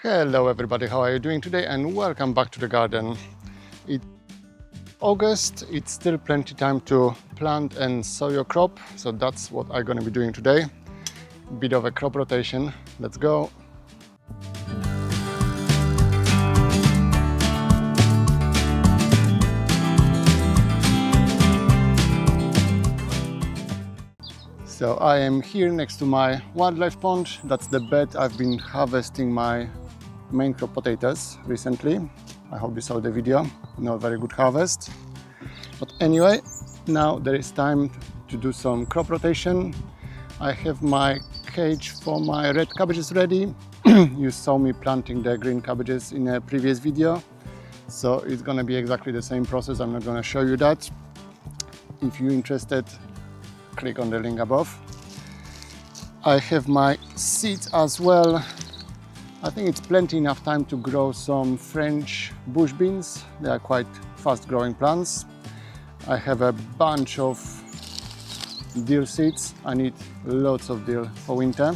Hello everybody, how are you doing today? And welcome back to the garden. It's August, it's still plenty time to plant and sow your crop, so that's what I'm going to be doing today. Bit of a crop rotation. Let's go. So I am here next to my wildlife pond. That's the bed I've been harvesting my main crop potatoes recently. I hope you saw the video. Not very good harvest. But anyway, now there is time to do some crop rotation. I have my cage for my red cabbages ready. You saw me planting the green cabbages in a previous video. So it's gonna be exactly the same process. I'm not gonna show you that. If you're interested, click on the link above. I have my seeds as well. I think it's plenty enough time to grow some French bush beans. They are quite fast growing plants. I have a bunch of dill seeds. I need lots of dill for winter.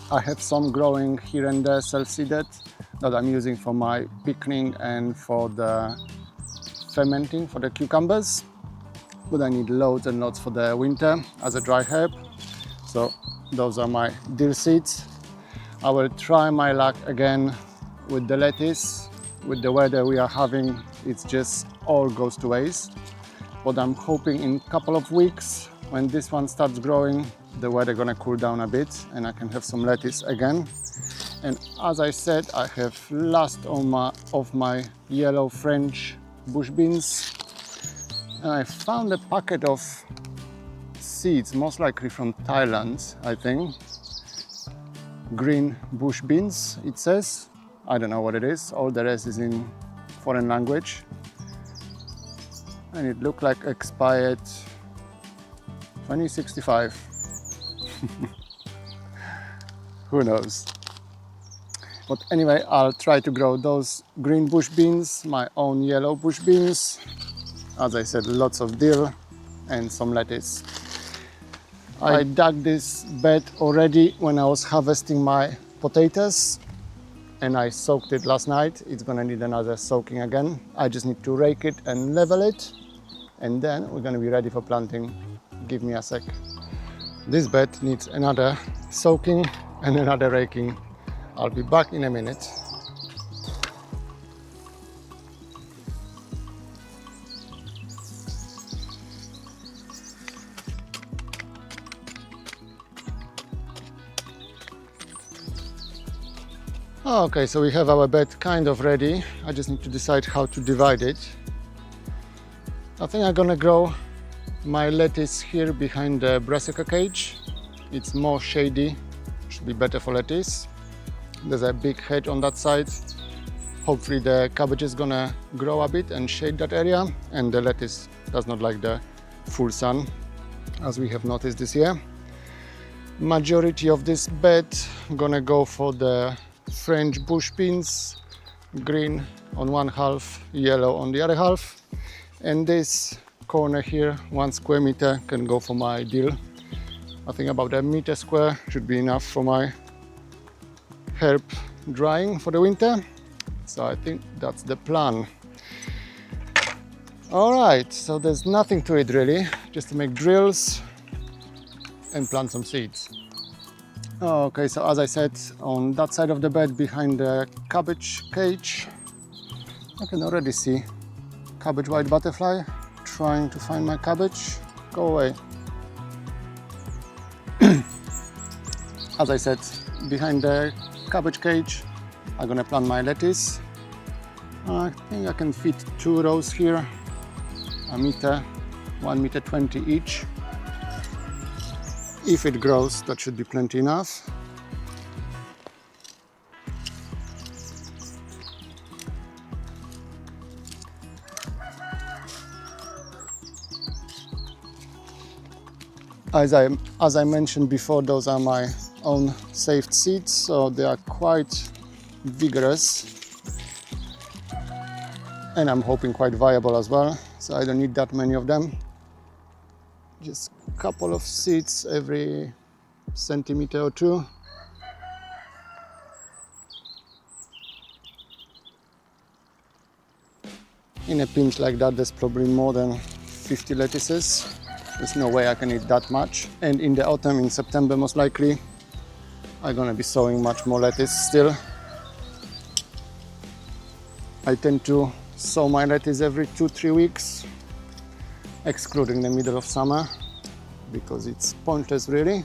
I have some growing here and there self-seeded that I'm using for my pickling and for the fermenting for the cucumbers. But I need loads and lots for the winter as a dry herb. So those are my dill seeds. I will try my luck again with the lettuce. With the weather we are having, it's just all goes to waste. But I'm hoping in a couple of weeks, when this one starts growing, the weather gonna cool down a bit and I can have some lettuce again. And as I said, I have last of my yellow French bush beans. And I found a packet of seeds, most likely from Thailand, I think. Green bush beans, it says. I don't know what it is. All the rest is in foreign language. And it looked like expired 2065. Who knows? But anyway, I'll try to grow those green bush beans, my own yellow bush beans. As I said, lots of dill and some lettuce. I dug this bed already when I was harvesting my potatoes and I soaked it last night. It's gonna need another soaking again. I just need to rake it and level it and then we're gonna be ready for planting. Give me a sec. This bed needs another soaking and another raking. I'll be back in a minute. Okay, so we have our bed kind of ready. I just need to decide how to divide it. I think I'm gonna grow my lettuce here behind the brassica cage. It's more shady, should be better for lettuce. There's a big hedge on that side. Hopefully the cabbage is gonna grow a bit and shade that area, and the lettuce does not like the full sun, as we have noticed this year. Majority of this bed gonna go for the French bush beans, green on one half, yellow on the other half. And this corner here, 1 square meter, can go for my dill. I think about a meter square should be enough for my herb drying for the winter. So I think that's the plan. All right, so there's nothing to it really, just to make drills and plant some seeds. Okay, so as I said, on that side of the bed behind the cabbage cage, I can already see cabbage white butterfly trying to find my cabbage. Go away. As I said, behind the cabbage cage, I'm gonna plant my lettuce. I think I can fit 2 rows here, a meter, 1.20 meters each. If it grows, that should be plenty enough. As I mentioned before, those are my own saved seeds, so they are quite vigorous. And I'm hoping quite viable as well, so I don't need that many of them. Just a couple of seeds every centimeter or two. In a pinch like that, there's probably more than 50 lettuces. There's no way I can eat that much. And in the autumn, in September most likely, I'm gonna be sowing much more lettuce still. I tend to sow my lettuce every 2-3 weeks, excluding the middle of summer, because it's pointless really.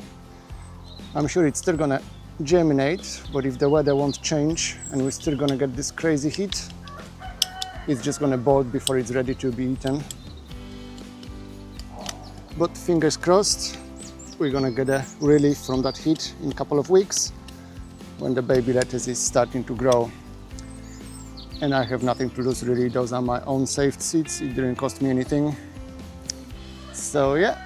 I'm sure it's still gonna germinate, but if the weather won't change and we're still gonna get this crazy heat, it's just gonna bolt before it's ready to be eaten. But fingers crossed, we're gonna get a relief from that heat in a couple of weeks when the baby lettuce is starting to grow. And I have nothing to lose really, those are my own saved seeds, it didn't cost me anything. So yeah,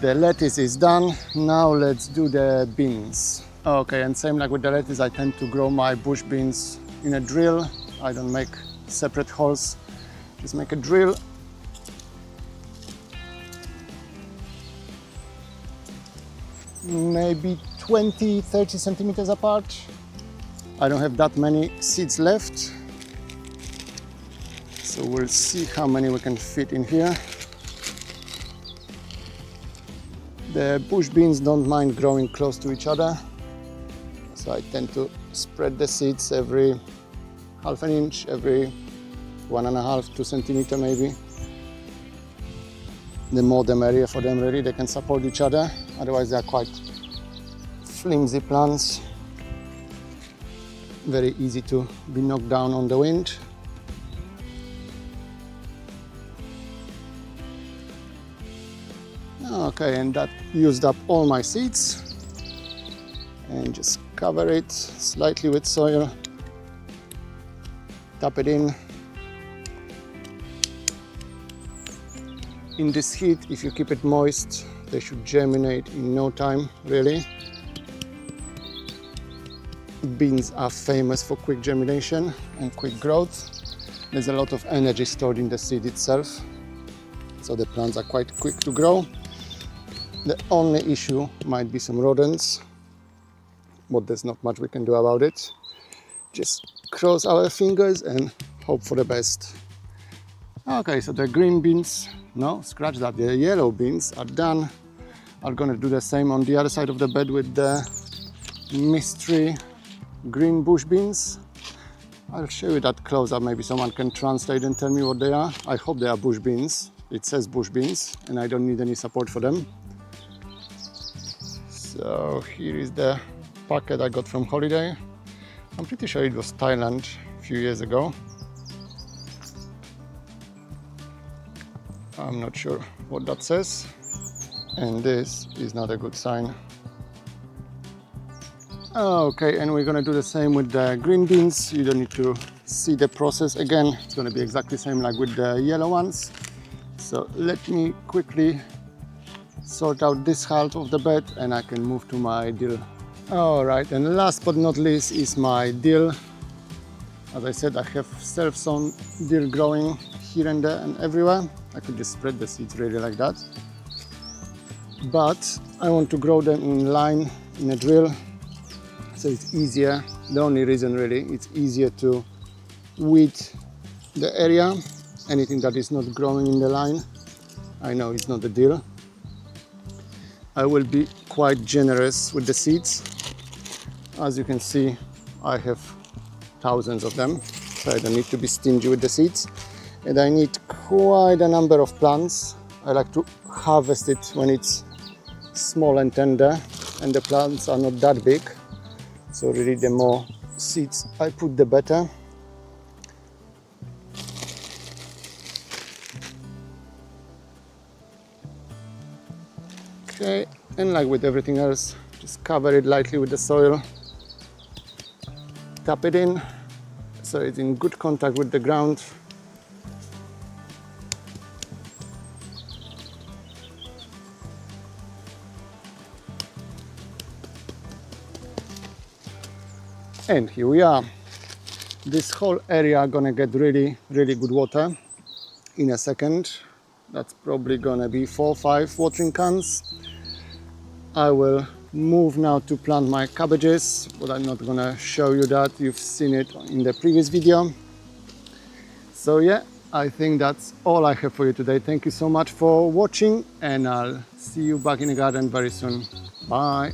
the lettuce is done, now let's do the beans. Okay, and same like with the lettuce, I tend to grow my bush beans in a drill. I don't make separate holes, just make a drill. Maybe 20-30 centimeters apart. I don't have that many seeds left, so we'll see how many we can fit in here. The bush beans don't mind growing close to each other, so I tend to spread the seeds every half an inch, every 1.5-2 centimeters maybe. The more the merrier for them really, they can support each other, otherwise they are quite flimsy plants, very easy to be knocked down on the wind. Okay, and that used up all my seeds, and just cover it slightly with soil, tap it in. In this heat, if you keep it moist, they should germinate in no time really. Beans are famous for quick germination and quick growth. There's a lot of energy stored in the seed itself, so the plants are quite quick to grow. The only issue might be some rodents, but there's not much we can do about it. Just cross our fingers and hope for the best. Okay, so the green beans, no, scratch that, the yellow beans are done. I'm gonna do the same on the other side of the bed with the mystery green bush beans. I'll show you that close up, maybe someone can translate and tell me what they are. I hope they are bush beans. It says bush beans and I don't need any support for them. So here is the packet I got from holiday. I'm pretty sure it was Thailand a few years ago. I'm not sure what that says. And this is not a good sign. Okay, and we're gonna do the same with the green beans. You don't need to see the process again. It's gonna be exactly the same like with the yellow ones. So let me quickly sort out this half of the bed and I can move to my dill. All right, and last but not least is my dill. As I said, I have self-sown dill growing here and there and everywhere. I could just spread the seeds really like that. But I want to grow them in line in a drill, so it's easier. The only reason really, it's easier to weed the area. Anything that is not growing in the line, I know it's not the dill. I will be quite generous with the seeds. As you can see, I have thousands of them, so I don't need to be stingy with the seeds. And I need quite a number of plants. I like to harvest it when it's small and tender and the plants are not that big. So really the more seeds I put, the better. Okay, and like with everything else, just cover it lightly with the soil. Tap it in so it's in good contact with the ground. And here we are. This whole area gonna get really good water in a second. That's probably gonna be 4 or 5 watering cans. I will move now to plant my cabbages, but I'm not gonna show you that. You've seen it in the previous video. So yeah, I think that's all I have for you today. Thank you so much for watching, and I'll see you back in the garden very soon. Bye.